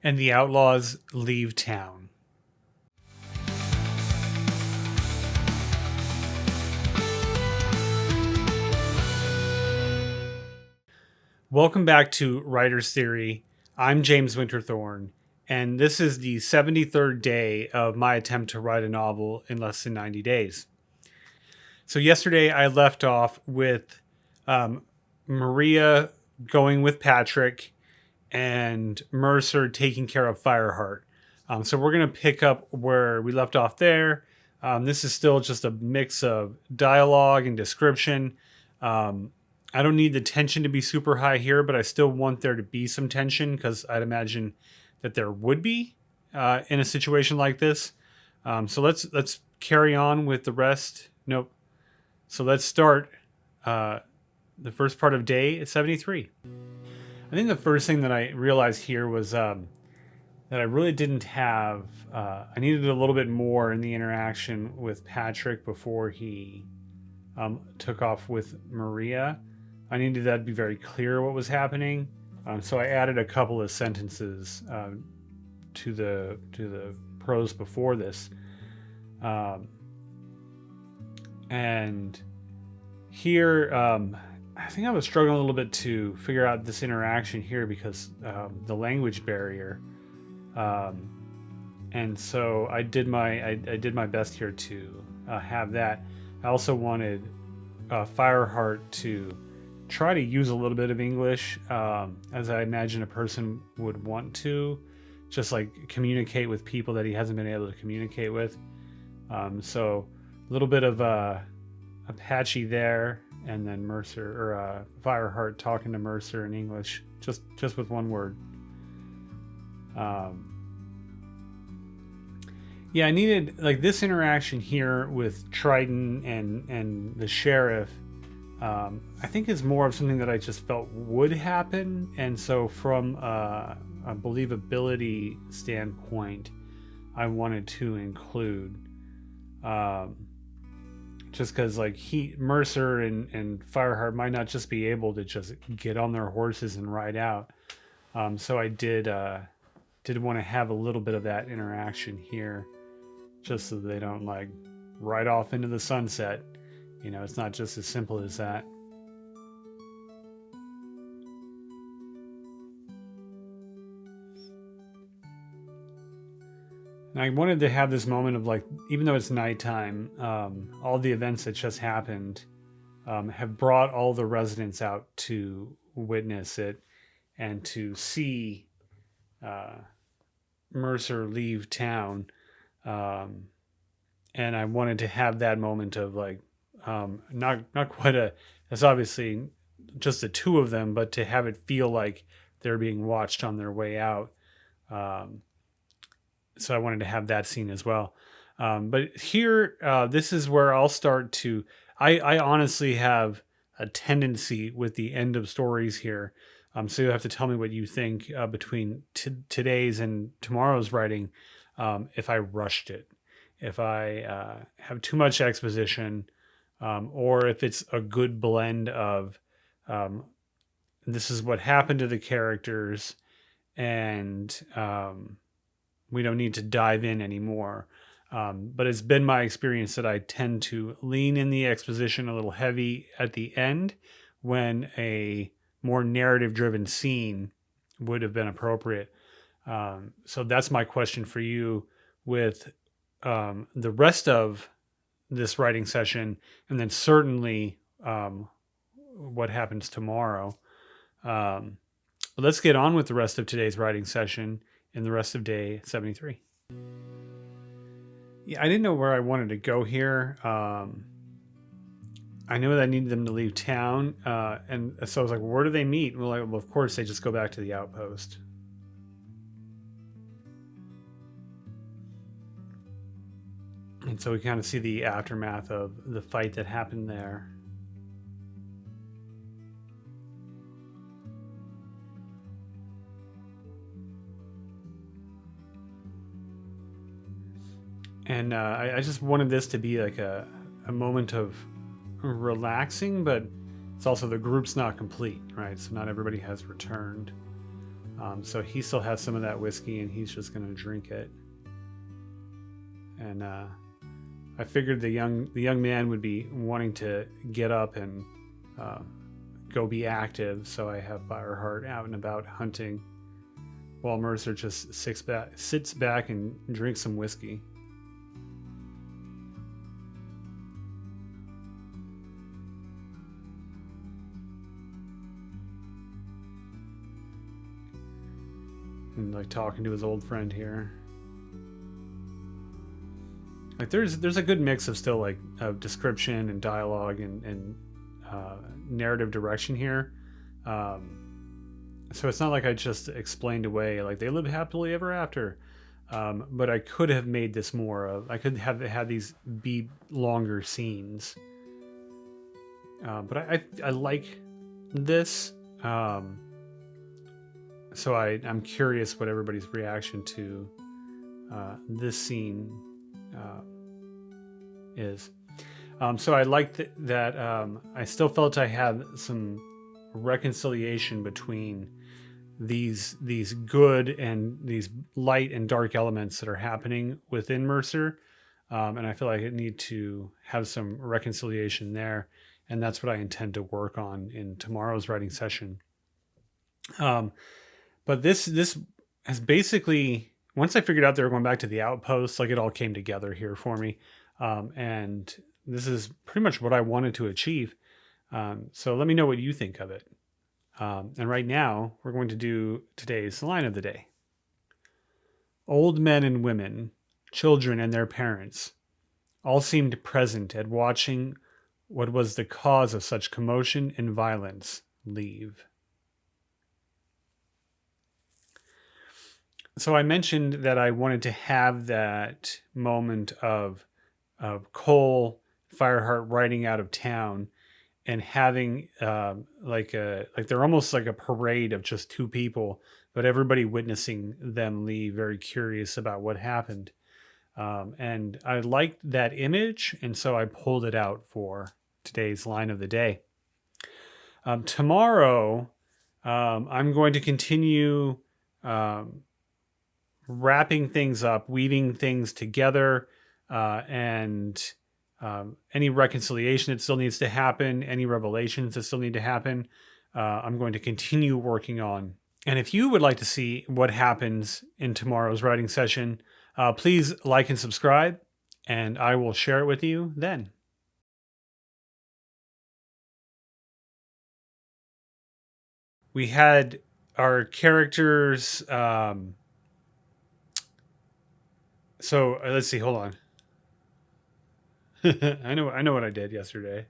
and the outlaws leave town. Welcome back to Writer's Theory. I'm James Winterthorn, and this is the 73rd day of my attempt to write a novel in less than 90 days. So yesterday I left off with Maria going with Patrick and Mercer taking care of Fireheart. So we're going to pick up where we left off there. This is still just a mix of dialogue and description. I don't need the tension to be super high here, but I still want there to be some tension because I'd imagine that there would be in a situation like this. So let's carry on with the rest. Nope. So let's start the first part of day 73. I think the first thing that I realized here was that I really didn't have... I needed a little bit more in the interaction with Patrick before he took off with Maria. I needed that to be very clear what was happening. So I added a couple of sentences to the prose before this. And here, I think I was struggling a little bit to figure out this interaction here because the language barrier. And so I did my best here to have that. I also wanted Fireheart to try to use a little bit of English, as I imagine a person would want to, just like communicate with people that he hasn't been able to communicate with. So a little bit of Apache there, and then Mercer or Fireheart talking to Mercer in English, just with one word. Yeah, I needed like this interaction here with Triton and the sheriff. I think is more of something that I just felt would happen, and so from a believability standpoint, I wanted to include, just because like Mercer and Fireheart might not just be able to just get on their horses and ride out. So I did want to have a little bit of that interaction here, just so they don't like ride off into the sunset. You know, it's not just as simple as that. And I wanted to have this moment of like, even though it's nighttime, all the events that just happened have brought all the residents out to witness it and to see Mercer leave town. And I wanted to have that moment of like, not quite it's obviously just the two of them, but to have it feel like they're being watched on their way out. So I wanted to have that scene as well. But here, this is where I'll start to, I honestly have a tendency with the end of stories here. So you'll have to tell me what you think between today's and tomorrow's writing, if I rushed it, if I have too much exposition, or if it's a good blend of this is what happened to the characters and we don't need to dive in anymore. But it's been my experience that I tend to lean in the exposition a little heavy at the end when a more narrative-driven scene would have been appropriate. So that's my question for you with the rest of this writing session, and then certainly what happens tomorrow. But let's get on with the rest of today's writing session and the rest of day 73. Yeah, I didn't know where I wanted to go here. I knew that I needed them to leave town, and so I was like, where do they meet? Well, of course, they just go back to the outpost. And so we kind of see the aftermath of the fight that happened there. And I just wanted this to be like a moment of relaxing, but it's also the group's not complete, right? So not everybody has returned. So he still has some of that whiskey, and he's just going to drink it. And I figured the young man would be wanting to get up and go be active, so I have Fireheart out and about hunting, while Mercer just sits back and drinks some whiskey. And like talking to his old friend here. Like there's a good mix of still like of description and dialogue and narrative direction here. So it's not like I just explained away like they live happily ever after. But I could have made this more of. I could have had these be longer scenes. But I like this. So I'm curious what everybody's reaction to this scene is. So I liked that I still felt I had some reconciliation between these good and these light and dark elements that are happening within Mercer. And I feel like I need to have some reconciliation there. And that's what I intend to work on in tomorrow's writing session. But this has basically, once I figured out they were going back to the outpost, like it all came together here for me. And this is pretty much what I wanted to achieve. So let me know what you think of it. And right now, we're going to do today's line of the day. Old men and women, children and their parents, all seemed present at watching what was the cause of such commotion and violence leave. So I mentioned that I wanted to have that moment of Cole Fireheart riding out of town and having like they're almost like a parade of just two people, but everybody witnessing them leave, very curious about what happened. And I liked that image, and so I pulled it out for today's line of the day. Tomorrow, I'm going to continue wrapping things up, weaving things together, and any reconciliation that still needs to happen, any revelations that still need to happen, I'm going to continue working on. And if you would like to see what happens in tomorrow's writing session, please like and subscribe, and I will share it with you then. We had our characters. So let's see. Hold on. I know what I did yesterday.